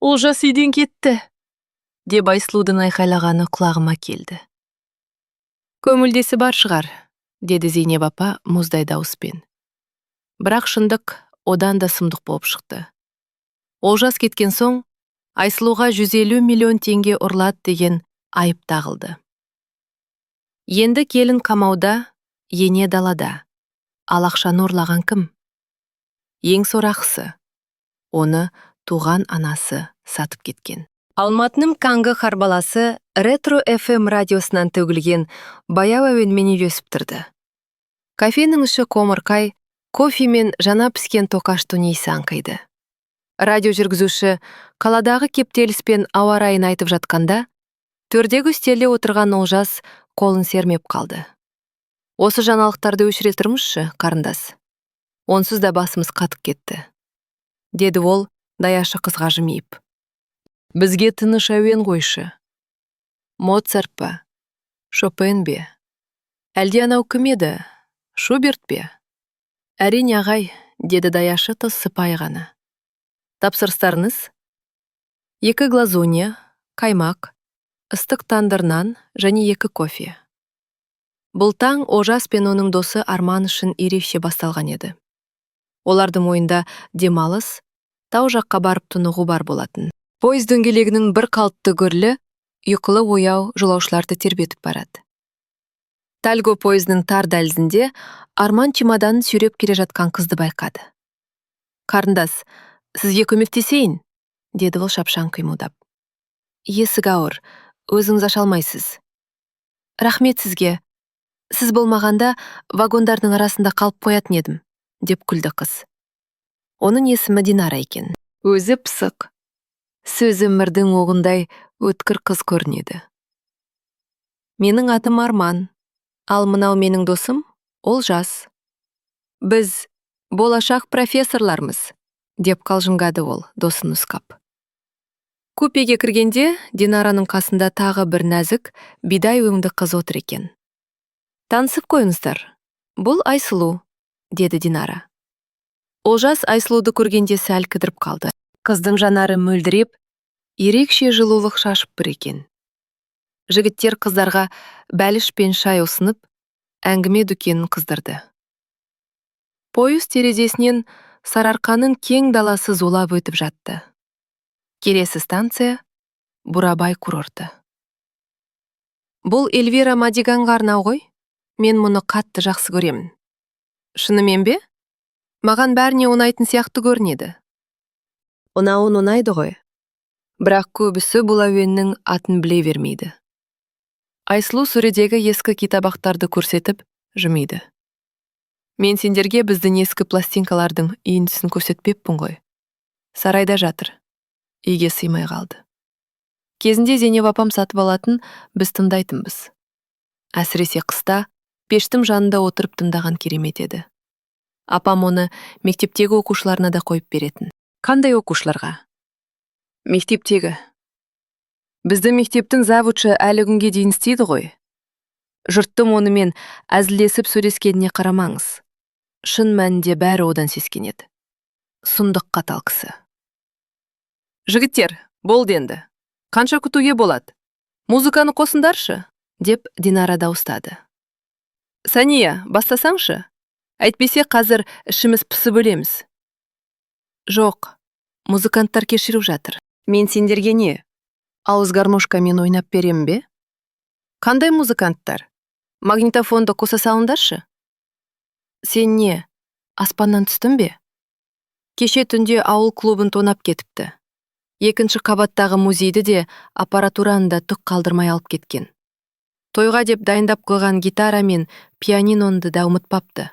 Олжас үйден кетті, деп Айсұлудың айқайлағаны құлағыма келді. Көңілдесі бар шығар, деді Зейнеп апа мұздай дауыспен. Бірақ шындық одан да сұмдық болып шықты. Олжас кеткен соң, Айсұлуға 150 миллион теңге ұрлады деген айып тағылды. Енді келін қамауда, ене далада. Ал ақшаны ұрлаған кім? Ең сорақысы, оны туған анасы сатып кеткен. Алматының Каңғы Харбаласы Ретро FM радиосынан төгілген баяу әуенмен үйлесіп тұрды. Кафенің іші қомырқай, кофе мен жана піскен тоқаш тунейсі аңқиды. Радио жүргізуші қаладағы кептеліс пен ауа райын айтып жатқанда, төрдегі үстелде отырған Олжас қолын сермеп қалды. Осы жаңалықтарды өшіре тұрмызшы, қарындас. Онсыз да басымыз қатып кетті, деді ол даяшы қызға жымиып. Бізге тыныш әуен қойшы. Моцарт па? Шопен бе? Әлде анау кім еді? Шуберт бе? Әрине ағай, деді даяшы тыс сыпайы ғана. Тапсырыстарыңыз? 2 глазунья, қаймақ, ыстық тандыр нан және 2 кофе. Бұл таң Олжас пен оның досы Арман үшін ерекше басталған еді. Олардың ойында демалыс, тау жаққа барып тынығу бар болатын. Пойыз дөңгелегінің бір қалыпты гүрлі, ұйқылы ояу жолаушыларды тербетіп барады. Тальго пойызының тар дәлізінде Арман чемоданын сүйреп келе жатқан қызды байқады. Қарындас, сізге көмектесейін, деді ол шапшаң қимылдап. Есік ауыр, өзіңіз аша алмайсыз. Рахмет сізге. Сіз болмағанда вагондардың арасында қалып қоятын едім, деп күлді қыз. Оның есімі Динара екен. Өзі пысық. Сөзі мірдің оғындай өткір қыз көрінеді. Менің атым Арман, ал мынау менің досым Олжас. Біз болашақ профессорлармыз, деп қалжыңдады ол досын нұсқап. Купеге кіргенде Динараның қасында тағы бір нәзік, бидай өңді қыз отыр екен. Танысып қойыңыздар, бұл Айсұлу, деді Динара. Олжас Айсұлуды көргенде сәл кідіріп қалды. Қыздың жанары мөлдіреп, ерекше жылулық шашып бір екен. Жігіттер қыздарға бәліш пен шай ұсынып, әңгіме дүкенін қыздырды. Пойыз терезесінен Сарыарқаның кең даласы зулап өтіп жатты. Келесі станция Бурабай курорты. Бұл Эльвира Мадиганға арнау ғой? Мен мұны қатты жақсы көремін. Шынымен бе? Маған бәріне ұнайтын сияқты көрінеді. Ұнауын ұнайды ғой. Бірақ көбісі бұл әуеннің атын біле бермейді. Айсұлу сөредегі ескі китабақтарды көрсетіп, жымиды. Мен сендерге біздің ескі пластинкалардың үйіндісін көрсетпеппін ғой. Сарайда жатыр. Үйге сыймай қалды. Кезінде Зейнеп апам сатып алатын, біз тыңдайтынбыз. Әсіресе қыста пештің жанында отырып тыңдаған керемет еді. Апам оны мектептегі оқушыларына да қойып беретін. Қандай оқушыларға? Мектептегі. Бізді мектептің завучы әлі күнге дейін істейді ғой. Жұрттың онымен әзілдесіп сөйлескеніне қарамаңыз. Шын мәнінде бәрі одан сескенеді. Сұмдық қатал кісі. Жігіттер, болды енді. Қанша күтуге болады? Музыканы қосындаршы, деп Динара дауыстады. Сания, бастасаңшы? Әйтпесе қазір ішіміз пысып өлеміз. Жоқ, музыканттар кешіріп жатыр. Мен сендерге не? Ауыз гармошкамен ойнап берем бе? Қандай музыканттар? Магнитофонды қоса салыңдаршы? Сен не? Аспаннан түстің бе? Кеше түнде ауыл клубын тонап кетіпті. 2-ші қабаттағы музейді де аппаратураны да түк қалдырмай алып кеткен. Тойға деп дайындап қойған гитара мен пианинонды да ұмытпапты.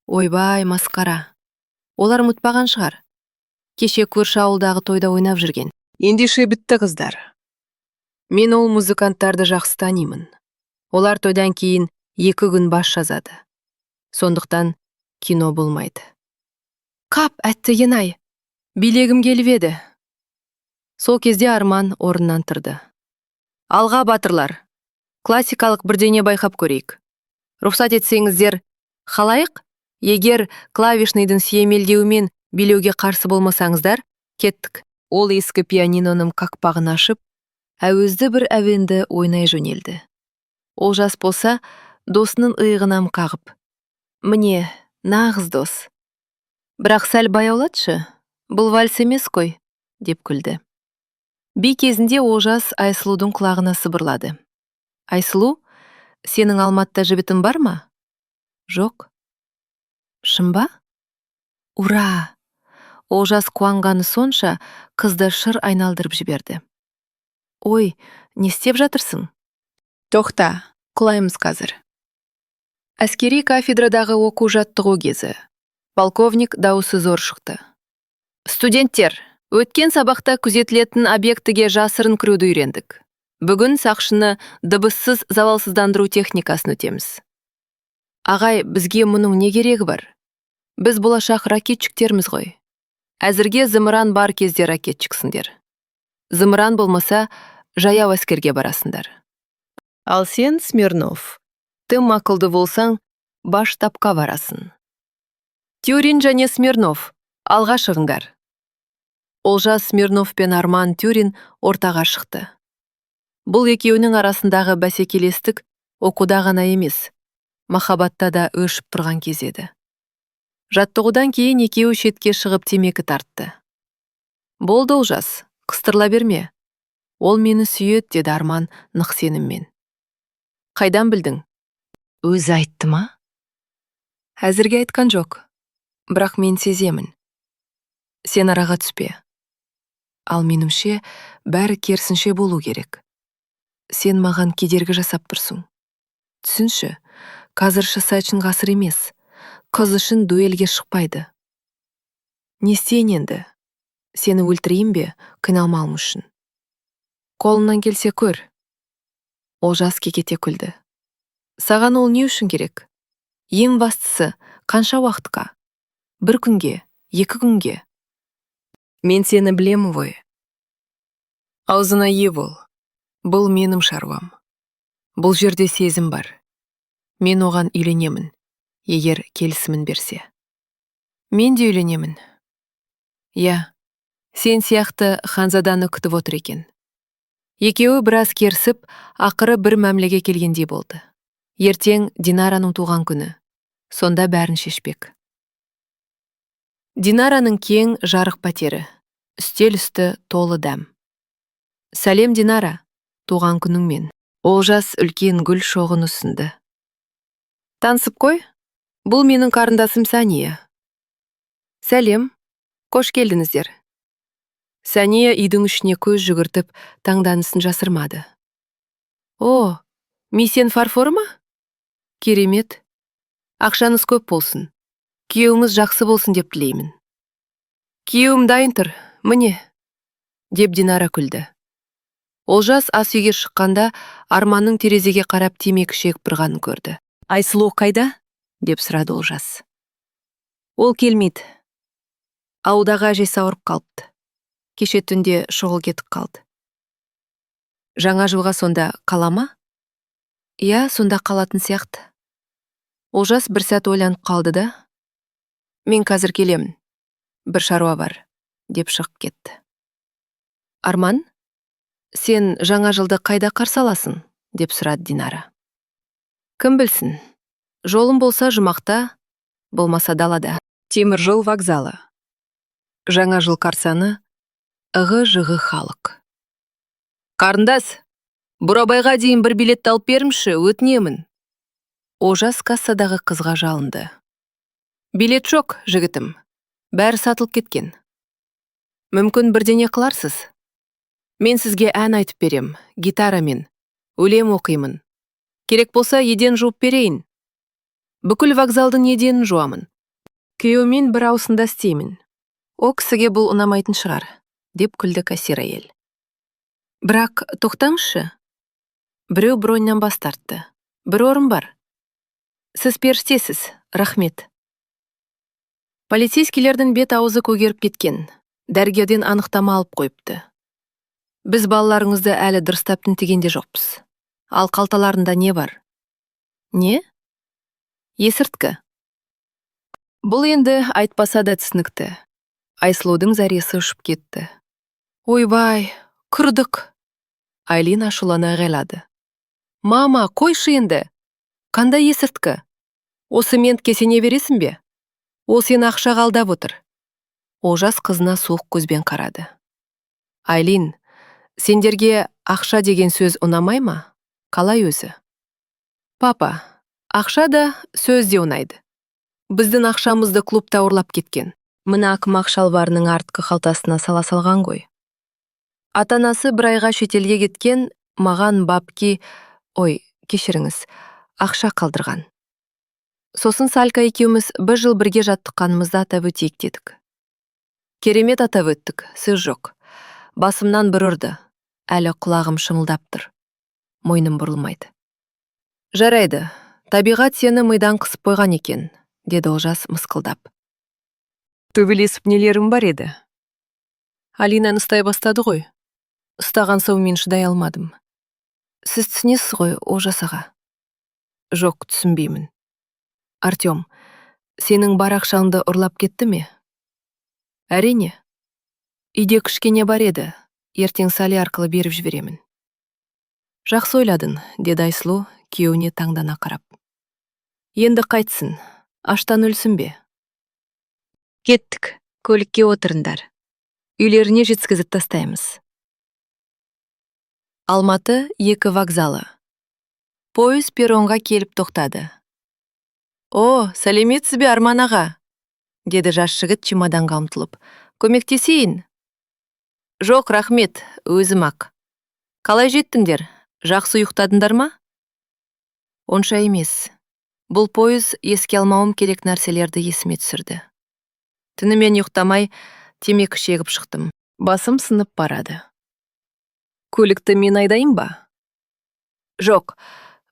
Ойбай, масқара. Олар ұмытпаған шығар. Кеше көрші ауылдағы тойда ойнап жүрген. Ендеше бітті қыздар. Мен ол музыканттарды жақсы танимын. Олар тойдан кейін 2 күн бас жазады. Сондықтан кино болмайды. Қап, әттеген ай. Билегім келіп еді. Сол кезде Арман орнынан тұрды. Алға батырлар. Классикалық бірдеңе байқап көрейік. Рұқсат етсеңіздер, қалайық? Егер клавишныйдың сүйемелдеуімен билеуге қарсы болмасаңыздар, кеттік. Ол ескі пианиноның қақпағын ашып, әуезді бір әуенді ойнай жөнелді. Олжас болса, досының иығынан қағып: «Міне, нағыз дос. Бірақ сәл баяулатшы, бұл вальс емес қой», деп күлді. Би кезінде Олжас Айсұлудың құлағына сыбырлады: «Айсұлу, сенің Алматыда жігітің бар ма?» «Жоқ». «Шын ба?» «Ура!» Олжас қуанғаны сонша қызды шыр айналдырып жіберді. «Ой, не істеп жатырсың?» «Тоқта, құлаймыз қазір». Әскери кафедрадағы оқу жаттығу кезі. Полковник дауысы зор шықты: «Студенттер, өткен сабақта күзетілетін объектіге жасырын кіруді үйрендік. Бүгін сақшыны дыбыссыз залалсыздандыру техникасын өтеміз». «Ағай, бізге мұның не керегі бар? Біз болашақ ракетчиктерміз ғой. Әзірге зымыран бар кезде ракетчиксіңдер. Зымыран болмаса, жаяу әскерге барасыңдар. Ал сен, Смирнов, тым ақылды болсаң, баш штабқа барасың. Тюрин және Смирнов, алға шығыңдар». Олжас Смирнов пен Арман Тюрин ортаға шықты. Бұл екеуінің арасындағы бәсекелестік оқуда ғана емес, махаббатта да өшіп тұрған кез еді. Жаттығудан кейін екеуі шетке шығып темекі тартты. «Болды, Олжас, қыстырла берме. Ол мені сүйет», деді Арман нық сеніммен. «Қайдан білдің?» Өзі айтты ма? «Әзірге айтқан жоқ. Бірақ мен сеземін. Сен араға түспе. Ал менімше, бәрі керісінше болу керек. Сен маған кедергі жасап тұрсың. Түсінші, қазір шысайчын ғасыр емес. Қыз үшін дуэльге шықпайды. Не істейін енді? Сені өлтірейін бе, қиналмауым үшін? Қолымнан келсе көр». Олжас кекете күлді. «Саған ол не үшін керек? Ең бастысы, қанша уақытқа? 1 күнге, 2 күнге? Мен сені білемін ғой. Аузына ие бол. Бұл менің шаруам. Бұл жерде сезім бар. Мен оған үйленемін, егер келісімін берсе. Мен де үйленемін. Я, сен сияқты ханзаданы күтіп отыр екен». Екеуі біраз керсіп, ақыры бір мәмлеге келгендей болды. Ертең Динараның туған күні. Сонда бәрін шешпек. Динараның кең жарық пәтері. Үстел үсті толы дәм. «Сәлем, Динара, туған күніңмен». Олжас үлкен гүл шоғын ұсынды. «Танысып қой, бұл менің қарындасым Сәния». «Сәлем, қош келдіңіздер». Сәния үйдің ішіне көз жүгіртіп, таңданысын жасырмады. «О, Мисен фарфор ма? Керемет. Ақшаңыз көп болсын. Күйеуіңіз жақсы болсын деп тілеймін». «Күйеуім дайын тұр, міне», деп Динара күлді. Олжас ас үйге шыққанда Арманның терезеге қарап темекі шегіп тұрғанын көрді. «Айсұлу қайда?» деп сұрады Олжас. «Ол келмейді. Ауылдағы әжесі ауырып қалыпты. Кеше түнде шұғыл кетіп қалды». «Жаңа жылға сонда қала ма?» «Иә, сонда қалатын сияқты». Олжас бір сәт ойланып қалды да: «Мен қазір келемін. Бір шаруа бар», деп шығып кетті. «Арман, сен жаңа жылды қайда қарсы аласың?» деп сұрады Динара. «Кім білсін? Жолым болса жұмақта, болмаса далада». Темір жол вокзалы. Жаңа жыл қарсаны, ығы-жығы халық. «Қарындас, Бурабайға дейін бір билет алып берімші, өтінемін». Олжас кассадағы қызға жалынды. «Билет жоқ, жігітім. Бәрі сатылып кеткен. Мүмкін бірдеңе қыларсыз? Мен сізге ән айтып берем, гитарамен. Өлең оқимын. Керек болса, еден жуып берейін. Бүкіл вокзалдың еденін жуамын. Күйеумен бір аусында істеймін. О кісіге бұл ұнамайтын шығар», деп күлді кассир әйел. «Бірақ тоқтаңызшы. Біреу броньнан бас тартты. Бір орын бар. Сіз періштесіз, рахмет». Полицейскилердің бет аузы көгеріп кеткен. Дәрігерден анықтама алып қойыпты. «Біз балаларыңызды әлі дұрыстап тінтігенде жоқпыз. Ал қалталарында не бар?» «Не?» «Есірткі». Бұл енді айтпаса да түсінікті. Айсұлудың зәресі ұшып кетті. Ойбай, кырдык. Айлин ашулана айғайлады. Мама, қойшы енді. Қандай есірткі? Осы ментке сене бересің бе? Ол сені ақшаға алдап отыр. Олжас қызына суық көзбен қарады. Айлин, сендерге ақша деген сөз ұнамай ма? Қалай өзі? Папа, ақша да сөз де ұнайды. Біздің ақшамызды клубта ұрлап кеткен. Мына ақымақ шалбарының артқы қалтасына сала салған ғой. Атанасы бір айға шетелге кеткен, маған бапки, кешіріңіз, ақша қалдырған. Сосын Салька екеуміз бір жыл бірге жаттыққанымызды атап өтейік дедік. Керемет атап өттік, сөз жоқ. Басымнан бір ұрды. Әлі құлағым шымылдап тұр. Мойным бұрылмайды. Жарайды, табиғат сені мидан қысып қойған екен, деді Олжас мысқылдап. Төбелесіп нелерім бар еді. Алинаны ұстай бастады ғой. Ұстаған соң мен шыдай алмадым. Сіз түсінесіз ғой, Олжас аға? Жоқ, түсінбеймін. Артем, сенің бар ақшаңды ұрлап кетті ме? Әрине. Үйде кішкене бар еді. Ертең Сали арқылы беріп жіберемін. Жақсы ойладың, деді Айслу, күйеуіне таңдана қарап. Енді қайтсын, аштан өлсін бе? Кеттік, көлікке отырыңдар. Үйлеріне жеткізіп тастаймыз. Алматы 2 вокзалы. Пойыз перронға келіп тоқтады. О, сәлеметсіз бе, Арман аға? Деді жас жігіт чемоданға ұмтылып. Көмектесейін? Жоқ, рахмет, өзім ақ. Қалай жеттіңдер? Жақсы ұйықтадыңдар ма? Онша емес. Бұл пойыз еске алмауым керек нәрселерді есіме түсірді. Түнімен ұйықтамай, темекі шегіп шықтым. Басым сынып барады. Көлікті мен айдайын ба? Жоқ,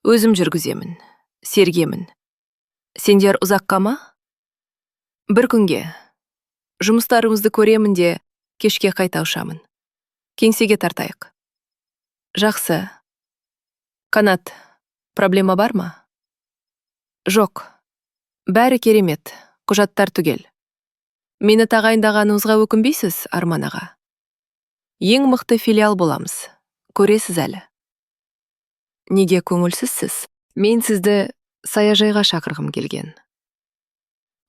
өзім жүргіземін. Сергемін. Сендер ұзаққа ма? Бір күнге. Жұмыстарымызды көремін де, кешке қайта ұшамын. Кеңсеге тартайық. Жақсы. Қанат, проблема бар ма? Жоқ. Бәрі керемет. Құжаттар түгел. Мені тағайындағаныңызға өкінбейсіз, Арман аға? Ең мықты филиал боламыз. Көресіз әлі. Неге көңілсізсіз? Мен сізді саяжайға шақырғым келген.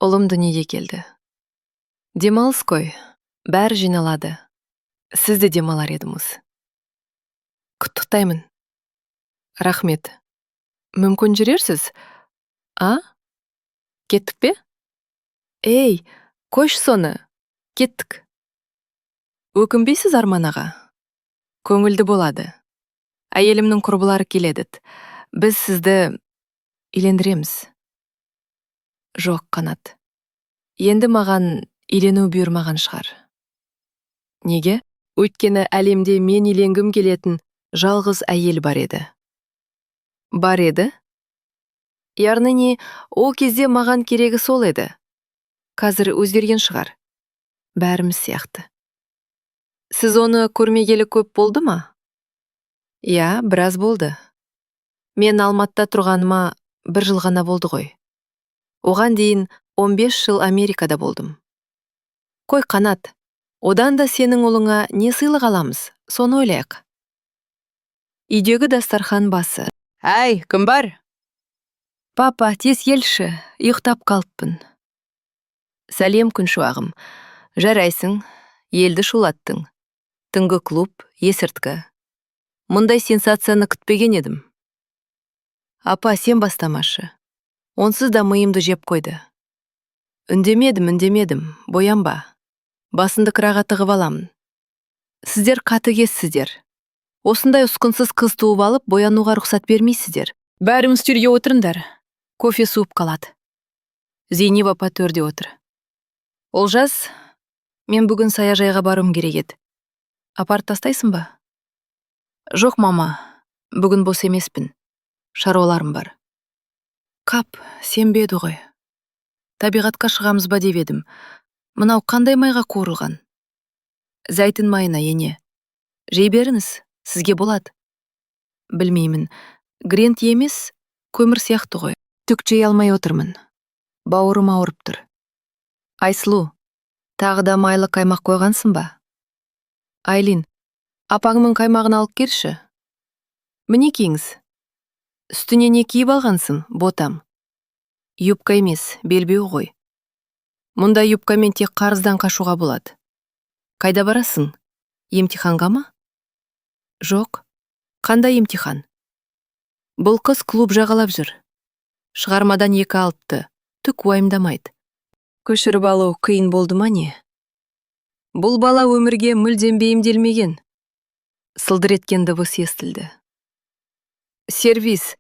Ұлым дүниеге келді. Демалыс қой, бәрі жиналады. Сіз де демалар едіңіз. Құттықтаймын. Рахмет. Мүмкін жүрерсіз? А? Кеттік пе? Ей, қойшы соны. Кеттік. Өкінбейсіз, Арман аға? Көңілді болады. Әйелімнің құрбылары келеді. Біз сізді үйлендіреміз. Жоқ, Қанат. Енді маған үйлену бұйырмаған шығар. Неге? Өйткені әлемде мен үйленгім келетін жалғыз әйел бар еді. Бар еді? Яғни, ол кезде маған керегі сол еді. Қазір өзгерген шығар. Бәріміз сияқты. Сіз оны көрмегелі көп болды ма? Я, біраз болды. Мен Алматыда тұрғаныма 1 жыл ғана болды ғой. Оған дейін 15 жыл Америкада болдым. Қой, Қанат, одан да сенің ұлыңа не сыйлық аламыз, соны ойлайық. Үйдегі дастархан басы. Әй, кім бар? Папа, тез келші, ұйықтап қалыппын. Сәлем, күншуағым. Жарайсың, елді шулаттың. Түнгі клуб, есірткі. Мұндай сенсацияны күтпеген едім. Апа, сен бастамашы. Онсыз да миымды жеп қойды. Үндемедім, боянба. Басынды қыраға тығып аламын. Сіздер қатыгезсіздер. Осындай ұсқынсыз қыз туып алып, боянуға рұқсат бермейсіздер. Бәріміз төрге отырыңдар. Кофе суып қалады. Зейнеп апа төрде отыр. Олжас, мен бүгін саяжайға баруым керек еді. Апарып тастайсың ба? Жоқ, мама, бүгін бос емеспін. Шаруаларым бар. Қап, сенбеді ғой. Табиғатқа шығамыз ба деп едім. Мынау қандай майға қуырылған? Зәйтін майына, ене. Жей беріңіз, сізге болады. Білмеймін, грент емес, көмір сияқты ғой. Түк жей алмай отырмын. Бауырым ауырып тұр. Айслу, тағы да майлы қаймақ қойғансың ба? Айлин, апаңның қаймағын алып келші. Міне киіңіз. Үстіне не киіп алғансың, ботам? Юбка емес, белбеу ғой. Мұнда юбкамен тек қарыздан қашуға болады. Қайда барасың? Емтиханға ма? Жоқ. Қандай емтихан? Бұл қыз клуб жағалап жүр. Шығармадан 2 алыпты. Түк уайымдамайды. Көшіріп алу қиын болды ма не? Бұл бала өмірге мүлдем бейімделмеген. Сылдыр еткен дыбыс естілді. Сервиз.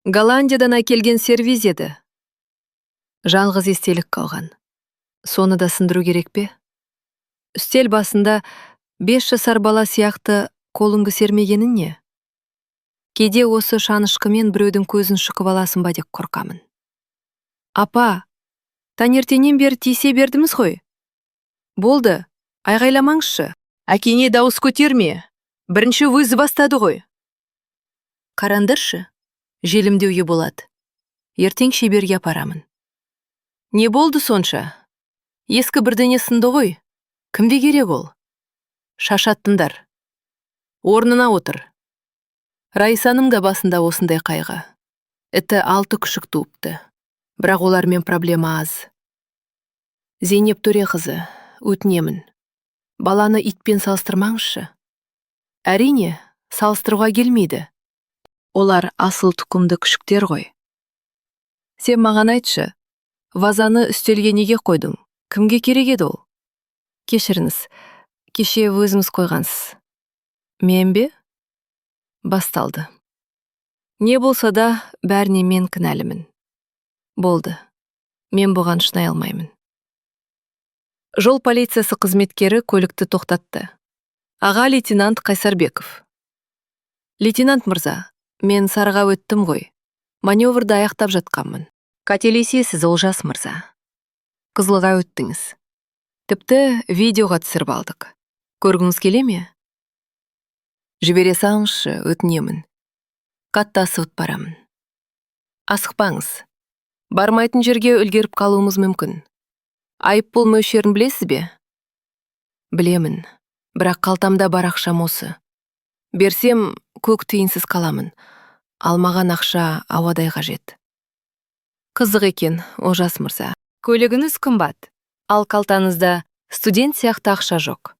Голландиядан әкелген сервиз еді. Жалғыз естелік қалған. Соны да сындыру керек пе? Үстел басында 5 жасар бала сияқты қолыңды сермегенін не? Кейде осы шанышқымен біреудің көзін шықып аласың ба деп қорқамын. Апа, таңертеңнен бері тиісе бердіміз ғой. Болды, айғайламаңызшы. Әкеңе дауыс көтерме. Бірінші вызов бастады ғой. Қарандыршы, желімдеуге болады. Ертең шеберге апарамын. Не болды сонша? Ескі бірдеңе сынды ғой. Кімге керек ол? Шашаттыңдар. Орнына отыр. Раисаның да басында осындай қайғы. Іті 6 күшік туыпты. Бірақ олармен проблема аз. Зейнеп Төреқызы, өтінемін. Баланы итпен салыстырмаңызшы. Әрине, салыстыруға келмейді. Олар асыл тұқымды күшіктер ғой. Сен маған айтшы, вазаны үстелге неге қойдың? Кімге керек еді ол? Кешіріңіз, кеше өзіңіз қойғансыз. Мен бе? Басталды. Не болса да, бәріне мен кінәлімін. Болды. Мен бұған шынай алмаймын. Жол полициясы қызметкері көлікті тоқтатты. Аға лейтенант Қайсарбеков. Лейтенант мырза, мен сарыға өттім ғой. Маневрді аяқтап жатқанмын. Қателесесіз, Олжас мырза. Қызылға өттіңіз. Тіпті видеоға түсіріп алдық. Көргіңіз келе ме? Жібере салыңызшы, өтінемін. Қатты асығып барамын. Асықпаңыз. Бармайтын жерге үлгеріп қалуымыз мүмкін. Айыппұл мөлшерін білесіз бе? Білемін, бірақ қалтамда бар ақшам осы. Берсем, көк тиынсыз қаламын. Алмаған ақша ауадай қажет. Қызық екен, Олжас мырза. Көлігіңіз қымбат, ал қалтаңызда студент сияқты ақша жоқ.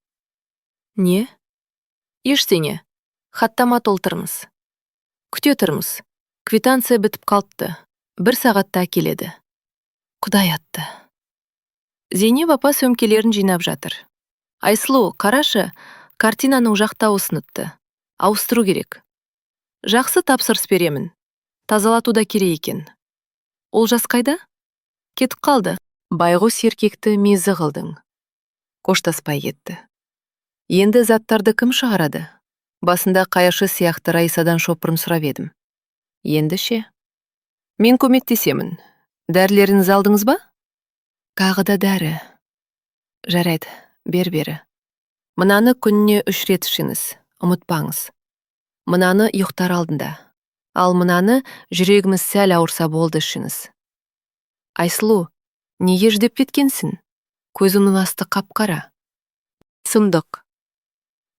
Не? Ештеңе. Хаттама толтырмыз. Күте тұрмыз. Квитанция бітіп қалыпты. 1 сағатта келеді. Құдай атты. Зейнеп апа сөмкелерін жинап жатыр. Айсұлу, қарашы, картинаның жақта ұсыныпты. Ауыстыру керек. Жақсы тапсырыс беремін. Тазалату да керек екен. Олжас қайда? Кетіп қалды. Байғұс еркекті мезі қылдың. Қоштаспай кетті. Енді заттарды кім шығарады? Басында қайыршы сияқты Раисадан шопырын сұрап едім. Енді ше? Мен көмектесемін. Дәрілеріңізді алдыңыз ба? Тағы да дәрі. Жарайды, бері. Мынаны күніне 3 рет ішіңіз, ұмытпаңыз. Мынаны ұйықтар алдында. Ал мынаны жүрегіміз сәл ауырса болды ішіңіз. Айсұлу, неге жүдеп кеткенсің? Көзімнің асты қап-қара. Сұмдық.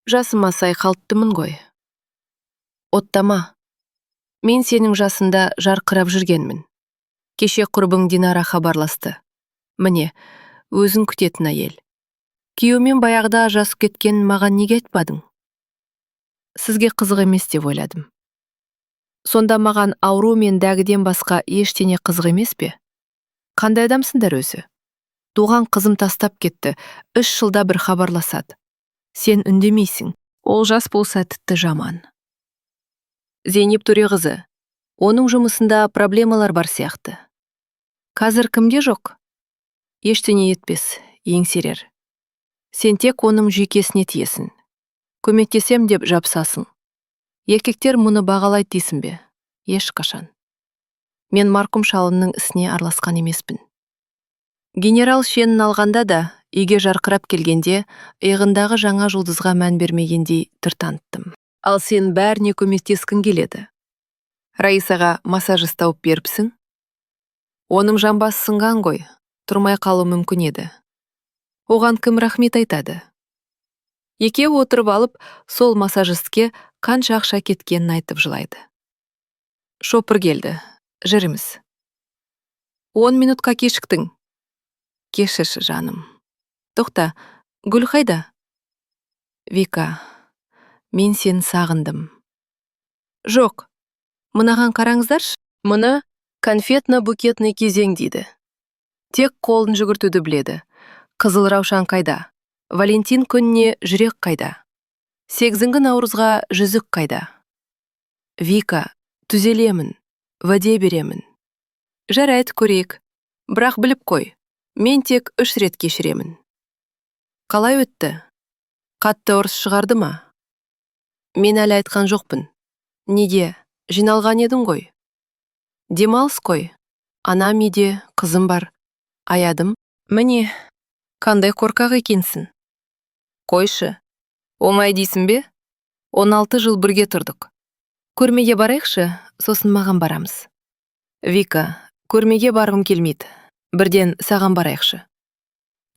Жасыма сай қалыптымын ғой. Оттама. Мен сенің жасында жарқырап жүргенмін. Кеше құрбың Динара хабарласты. Міне, өзің күтетін әйел. Күйеумен баяғыда ажырасып кеткен маған неге айтпадың? Сізге қызық емес деп ойладым. Сонда маған ауру мен дәгіден басқа ештеңе қызық емес пе? Қандай адамсыңдар өзі? Туған қызым тастап кетті, 3 жылда бір хабарласады. Сен үндемейсің, ол жас болса тіпті жаман. Зейнеп Төреқызы, оның жұмысында проблемалар бар сияқты. Қазір кімде жоқ? Ештеңе етпес, еңсерер. Сен тек оның жүйкесіне тиесің. Көмектесем деп жапсасың. Еркектер мұны бағалайды дейсің бе? Ешқашан. Мен марқұм шалымның ісіне араласқан емеспін. Генерал шенін алғанда да, үйге жарқырап келгенде, иығындағы жаңа жұлдызға мән бермегендей түр таныттым. Ал сен бәріне көмектескің келеді. Раисаға массаж тауып беріпсің? Оның жамбасы сынған ғой, тұрмай қалу мүмкін еді. Оған кім рахмет айтады? Екеуі отырып алып, сол массажистке қанша ақша кеткенін айтып жылайды. Шопыр келді. Жүріміз. 10 минутқа кешіктің. Кешірші, жаным. Тоқта, Гүл қайда? Вика, мен сені сағындым. Жоқ, мынаған қараңыздаршы. Мұны конфетно-букетный кезең дейді. Тек қолын жүгіртуді біледі. Қызыл раушан қайда? Валентин күніне жүрек қайда? 8 наурызға жүзік қайда? Вика, түзелемін, уәде беремін. Жарайды, көрейік. Бірақ біліп қой, мен тек 3 рет кешіремін. Қалай өтті? Қатты ұрыс шығарды ма? Мен әлі айтқан жоқпын. Неге? Жиналған едің ғой. Демалыс қой. Анам үйде, қызым бар. Аядым. Міне, қандай қорқақ екенсің. Қойшы. Оңай дейсің бе? 16 жыл бірге тұрдық. Көрмеге барайықшы, сосын маған барамыз. Вика, көрмеге барғым келмейді. Бірден саған барайықшы.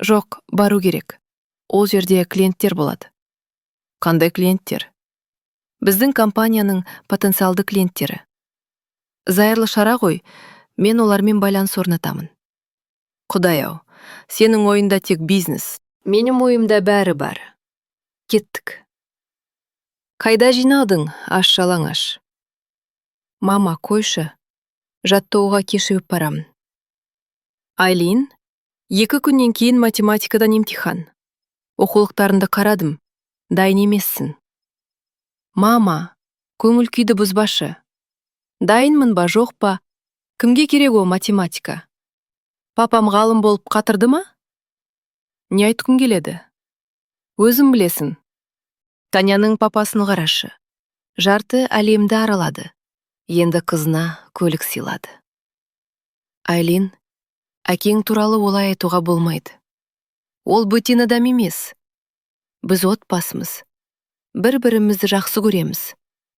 Жоқ, бару керек. Ол жерде клиенттер болады. Қандай клиенттер? Біздің компанияның потенциалды клиенттері. Зайырлы шара ғой, мен олармен байланыс орнатамын. Құдай-ау, сенің ойында тек бизнес. Менің ойымда бәрі бар. Кеттік. Қайда жиналдың, аш-жалаңаш? Мама, қойшы. Жаттығуға кешігіп барамын. Айлин, 2 күннен кейін математикадан емтихан. Оқулықтарыңды қарадым. Дайын емессің. Мама, көңіл күйді бұзбашы. Дайынмын ба, жоқ па? Кімге керек о математика? Папам ғалым болып қатырды ма? Не айтқым келеді? Өзім білесің. Таняның папасын қарашы. Жарты әлемді аралады. Енді қызына көлік сыйлады. Айлин, әкең туралы олай айтуға болмайды. Ол бөтен адам емес. Біз отбасымыз. Бір-бірімізді жақсы көреміз.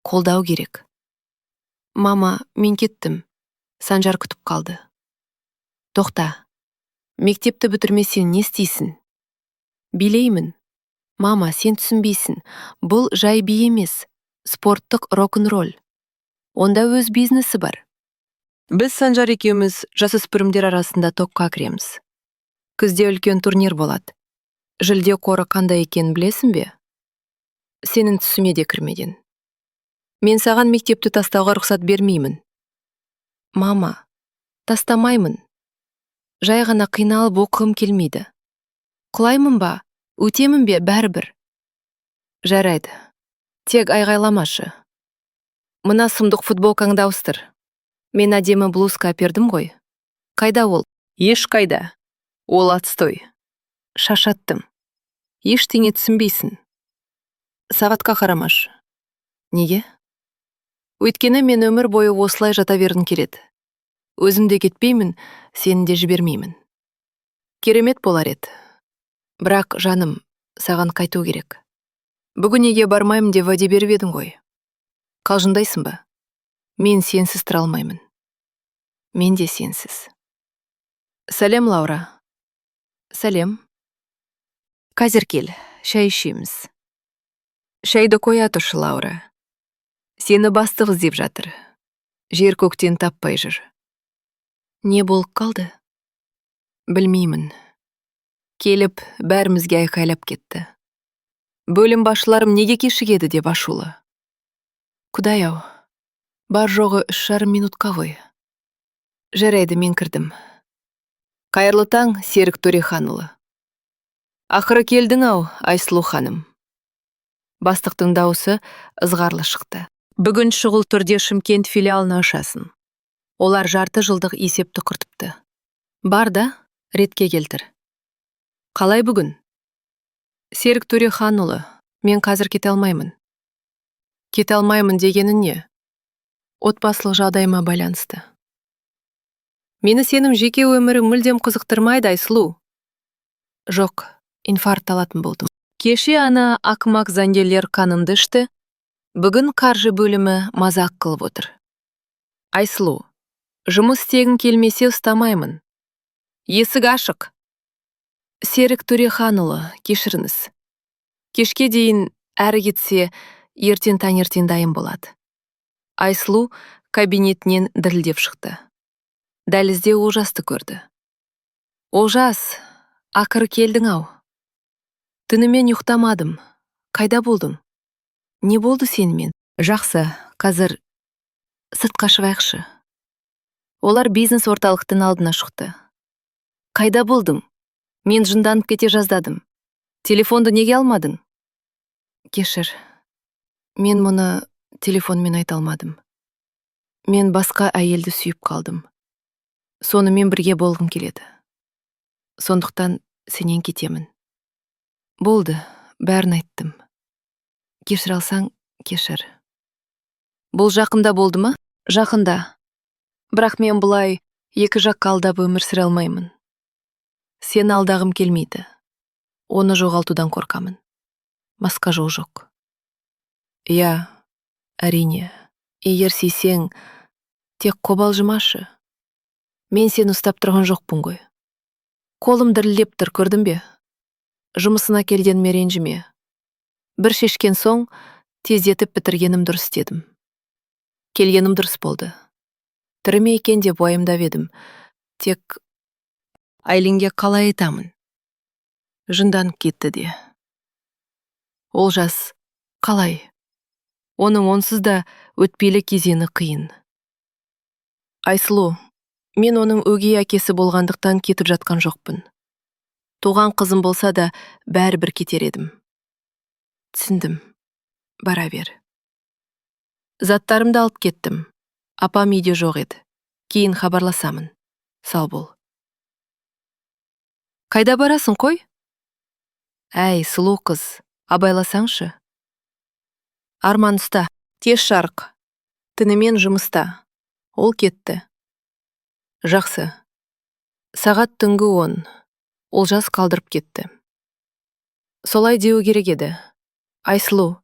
Қолдау керек. Мама, мен кеттім. Санжар күтіп қалды. Тоқта. Мектепті бітірмесең не істейсің? Билеймін. Мама, сен түсінбейсің. Бұл жай би емес. Спорттық рок-н-ролл. Онда өз бизнесі бар. Біз Санжар екеуміз жасөспірімдер арасында топқа кіреміз. Күзде үлкен турнир болады. Жүлде қоры қандай екенін білесің бе? Сенің түсіме де кірмеген. Мен саған мектепті тастауға рұқсат бермеймін. Мама, тастамаймын. Жай ғана қиналып оқығым келмейді. Құлаймын ба, өтемін бе, бәрібір. Жарайды. Тек айғайламашы. Мына сұмдық футболкаңды ауыстыр. Мен әдемі блузка әпердім ғой. Қайда ол? Еш қайда. Ол отстой. Шашаттым. Ештеңе түсінбейсің. Сағатқа қарамаш. Неге? Өйткені мен өмір бойы осылай жата бергім келеді. Өзім де кетпеймін, сені де жібермеймін. Керемет болар еді. Бірақ, жаным, саған қайту керек. Бүгін неге бармаймын деп уәде беріп едің ғой. Қалжыңдайсың ба? Мен сенсіз тұра алмаймын. Мен де сенсіз. Сәлем, Лаура. Сәлем. Қазір кел, шай ішеміз. Шайды қоя тұршы, Лаура. Сені бастық іздеп жатыр. Жер көктен таппай жүр. Не болып қалды? Білмеймін. Келіп, бәрімізге айқайлап кетті. Бөлім басшыларым неге кешігеді деп ашулы. Құдай-ау, бар жоғы 3,5 минутқа ғой. Жарайды, мен кірдім. Қайырлы таң, Серік Төреханұлы. Ақыры келдің-ау, Айсұлу ханым. Бастықтың дауысы ызғарлы шықты. Бүгін шұғыл түрде Шымкент филиалына ашасын. Олар жарты жылдық есепті құртыпты. Бар да, ретке келтір. Қалай бүгін? Серік Төреханұлы, мен қазір кете алмаймын. Кете алмаймын дегенің не? Отбасылық жағдайыма байланысты. Мені сенің жеке өмірің мүлдем қызықтырмайды, Айсұлу. Жоқ, инфаркт алатын болдым. Кеше ана ақымақ заңгерлер қанымды ішті, бүгін қаржы бөлімі мазақ қылып отыр. Айсұлу, жұмыс істегің келмесе ұстамаймын. Есік ашық. Серік Төреханұлы, кешіріңіз. Кешке дейін әрі кетсе, ертең таңертең дайын болады. Айсұлу кабинетінен дірілдеп шықты. Дәлізде Олжасты көрді. Олжас, ақыры келдің ау. Түнімен ұйықтамадым. Қайда болдың? Не болды сенімен? Жақсы, қазір сыртқа шығайықшы. Олар бизнес орталықтың алдына шықты. Қайда болдың? Мен жынданып кете жаздадым. Телефонды неге алмадың? Кешір. Мен мұны телефонмен айта алмадым. Мен басқа әйелді сүйіп қалдым. Сонымен бірге болғым келеді. Сондықтан сенен кетемін. Болды, бәрін айттым. Кешір алсаң, кешір. Бұл жақында болды ма? Жақында. Бірақ мен бұлай екі жаққа алдап өмір сүре алмаймын. Сені алдағым келмейді. Оны жоғалтудан қорқамын. Басқа жол жоқ. Иә, әрине. Егер сүйсең, тек қобалжымашы. Мен сені ұстап тұрған жоқпын ғой. Қолым дірілдеп тұр, көрдің бе? Жұмысына келгеніме ренжіме. Бір шешкен соң, тездетіп бітіргенім дұрыс дедім. Келгенім дұрыс болды. Тірі ме екен деп уайымдап едім. Тек Айлинге қалай айтамын? Жынданып кетті де. Олжас, қалай? Оның онсыз да өтпелі кезеңі қиын. Айсұлу, мен оның өгей әкесі болғандықтан кетіп жатқан жоқпын. Туған қызым болса да бәрібір кетер едім. Түсіндім. Бара бер. Заттарымды алып кеттім. Апам үйде жоқ еді. Кейін хабарласамын. Сау бол. Қайда барасың, қой? Әй, сұлу қыз, абайласаңшы. Арман ұста, тез шарық. Түнімен жұмыста. Ол кетті. Жақсы. Сағат түнгі 10. Олжас қалдырып кетті. Солай деу керек еді. Айсұлу,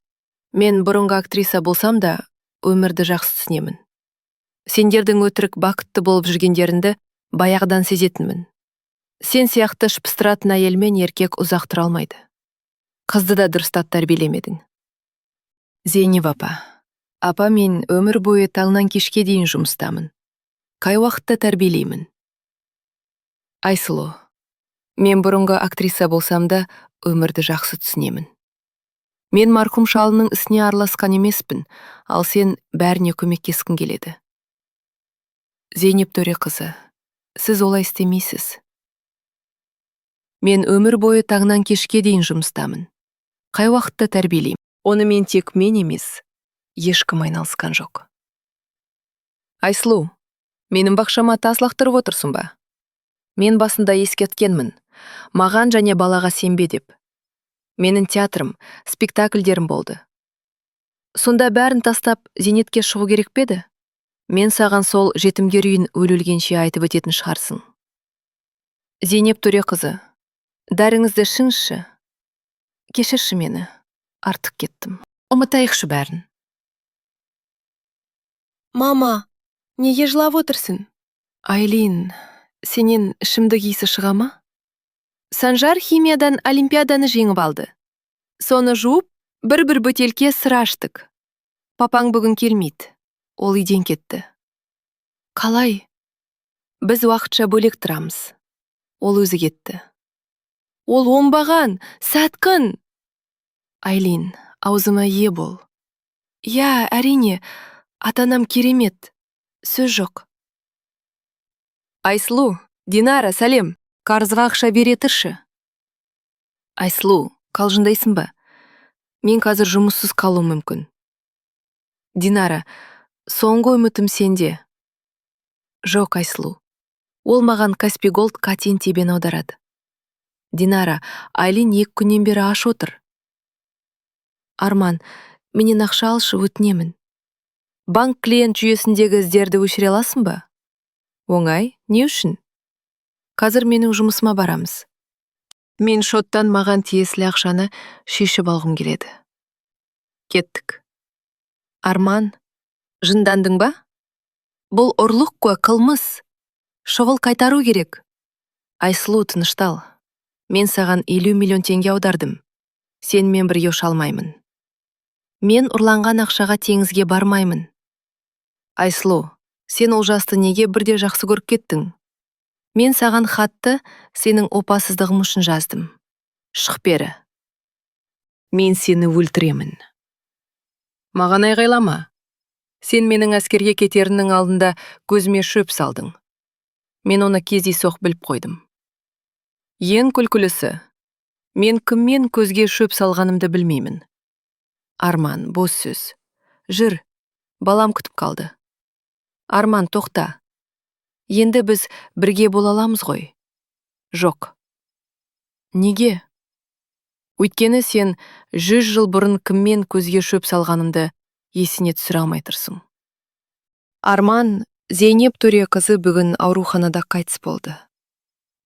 мен бұрынғы актриса болсам да, өмірді жақсы түсінемін. Сендердің өтірік бақытты болып жүргендеріңді баяғыдан сезетінмін. Сен сияқты шыпыстыратын әйелмен еркек ұзақ тұра алмайды. Қызды да дұрыстап тәрбиелемедің. Зейнеп апа, мен өмір бойы таңнан кешке дейін жұмыстамын. Қай уақытта тәрбиелеймін? Айсұлу, мен бұрынғы актриса болсам да, өмірді жақсы түсінемін. Мен марқұм шалының ісіне араласқан емеспін, ал сен бәріне көмектескің келеді. Зейнеп төре қызы, сіз олай істемейсіз. Мен өмір бойы таңнан кешке дейін жұмыстамын. Қай уақытта тәрбиелеймін? Оны мен тек мен емес, ешкім айналысқан жоқ. Айсұлу, менің бақшама тас лақтырып отырсың ба? Мен басында ескерткенмін, маған және балаға сенбе деп. Менің театрым, спектакльдерім болды. Сонда бәрін тастап зейнетке шығу керек пе еді? Мен саған сол жетімдер үйін өле-өлгенше айтып өтетін шығарсың. Зейнеп төре қызы, дәріңізді ішіңізші. Кешірші мені, артық кеттім. Ұмытайықшы бәрін. Мама, неге жылап отырсың? Айлин, сенен ішімдік иісі шыға ма? Санжар химиядан олимпиаданы жеңіп алды. Соны жуып, бір бөтелке сыра аштық. Папаң бүгін келмейді. Ол үйден кетті. Қалай? Біз уақытша бөлек тұрамыз. Ол өзі кетті. Ол оңбаған, сәтқын. Айлин, аузыма ие бол. Я, әрине, атанам керемет. Сөз жоқ. Айсұлу, Динара, сәлем. Қарызға ақша бере тұршы. Айсұлу, қалжыңдайсың ба? Мен қазір жұмыссыз қалуым мүмкін. Динара, соңғы үмітім сенде. Жоқ, Айсұлу. Ол маған Каспий Голд Катен тебен аударады. Динара, Айлин 2 күннен бері аш отыр. Арман, менен ақша алшы, өтінемін. Банк клиент жүйесіндегі іздерді өшіре аласың ба? Оңай, не үшін? Қазір менің жұмысыма барамыз. Мен шоттан маған тиесілі ақшаны шешіп алғым келеді. Кеттік. Арман, жындандың ба? Бұл ұрлық қой, қылмыс. Шұғыл қайтару керек. Айсұлу, тыныштал. Мен саған 50 миллион теңге аудардым. Сенімен бірге ұша алмаймын. Мен ұрланған ақшаға теңізге бармаймын. Айслу, сен Олжасты неге бірде жақсы көріп кеттің? Мен саған хатты сенің опасыздығым үшін жаздым. Шық бері. Мен сені өлтіремін. Маған айғайлама. Сен менің әскерге кетерінің алдында көзіме шөп салдың. Мен оны кездейсоқ біліп қойдым. Ең күлкілісі, мен кіммен көзге шөп салғанымды білмеймін. Арман, бос сөз. Жүр, балам күтіп қалды. Арман, тоқта. Енді біз бірге бола аламыз ғой. Жоқ. Неге? Өйткені сен 100 жыл бұрын кіммен көзге шөп салғанымды есіне түсіре алмай тұрсың. Арман, Зейнеп төре қызы бүгін ауруханада қайтыс болды.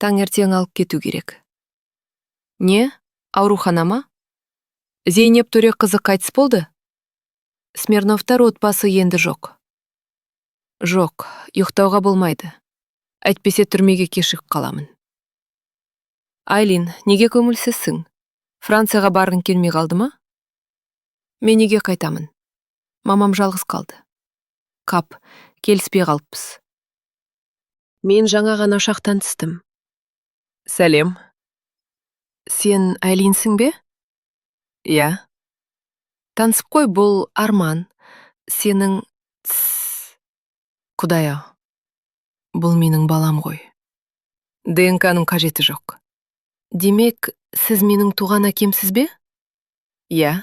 Таңертең алып кету керек. Не? Аурухана ма? Зейнеп төре қызы қайтыс болды? Смирновтар отбасы енді жоқ. Жоқ, ұйықтауға болмайды. Әйтпесе түрмеге кешігіп қаламын. Айлин, неге көңілсізсің? Францияға барғың келмей қалды ма? Мен неге қайтамын? Мамам жалғыз қалды. Кап, келіспей қалыппыз. Мен жаңа ғана ұшақтан түстім. Сәлем. Сен Айлинсің бе? Иә. Танысып қой, бұл Арман. Сенің... Құдай-ау. Бұл менің балам ғой. ДНК-ның қажеті жоқ. Демек, сіз менің туған әкемсіз бе? Иә.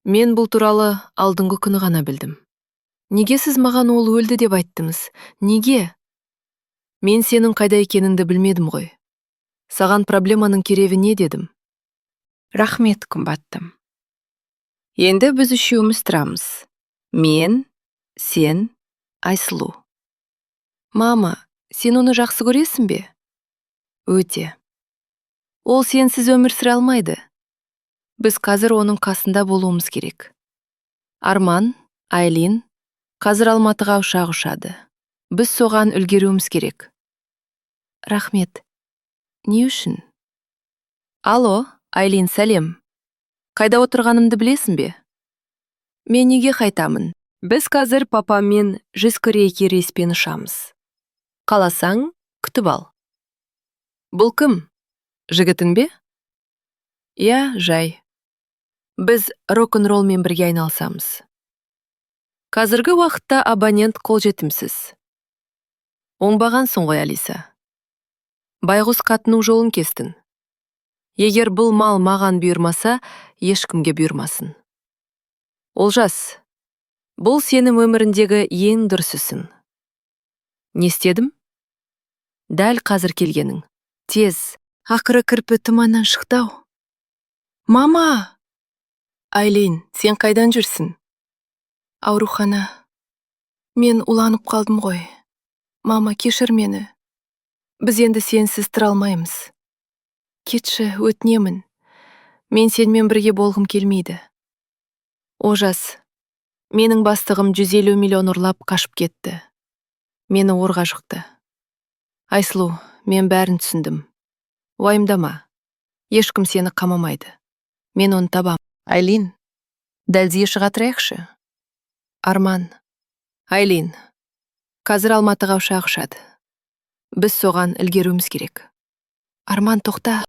Мен бұл туралы алдыңғы күні ғана білдім. Неге сіз маған ол өлді деп айттыңыз? Неге? Мен сенің қайда екеніңді білмедім ғой. Саған проблеманың керегі не дедім? Рахмет, қымбаттым. Енді біз үшеуміз тұрамыз. Мен, сен, Айсылу. Мама, сен оны жақсы көресің бе? Өте. Ол сенсіз өмір сүре алмайды. Біз қазір оның қасында болуымыз керек. Арман, Айлин, қазір Алматыға ұшақ ұшады. Біз соған үлгеруіміз керек. Рахмет. Не үшін? Алло, Айлин, сәлем. Қайда отырғанымды білесің бе? Мен неге қайтамын? Біз қазір папаммен 100 Корейге рейспен ұшамыз. Қаласаң, күтіп ал. Бұл кім? Жігітің бе? Иә, жай. Біз рок-н-роллмен бірге айналысамыз. Қазіргі уақытта абонент қолжетімсіз. Оңбағансың ғой, Алиса. Байғұс қатының жолын кестің. Егер бұл мал маған бұйырмаса, ешкімге бұйырмасын. Олжас, бұл сенің өміріндегі ең дұрысысың. Не істедім? Дәл қазір келгенің. Тез, ақыры кірпі тұманнан шықтау. Мама! Айлин, сен қайдан жүрсің? Аурухана. Мен уланып қалдым ғой. Мама, кешір мені. Біз енді сенсіз тұра алмаймыз. Кетші, өтінемін. Мен сенімен бірге болғым келмейді. Ожас, менің бастығым 150 миллион ұрлап қашып кетті. Мені орға жықты. Айсылу, мен бәрін түсіндім. Уайымдама. Ешкім сені қамамайды. Мен оны табам. Айлин, дәлізге шыға тұрайықшы. Арман. Айлин, қазір Алматыға ұшақ ұшады. Біз соған ілгеруіміз керек. Арман, тоқта.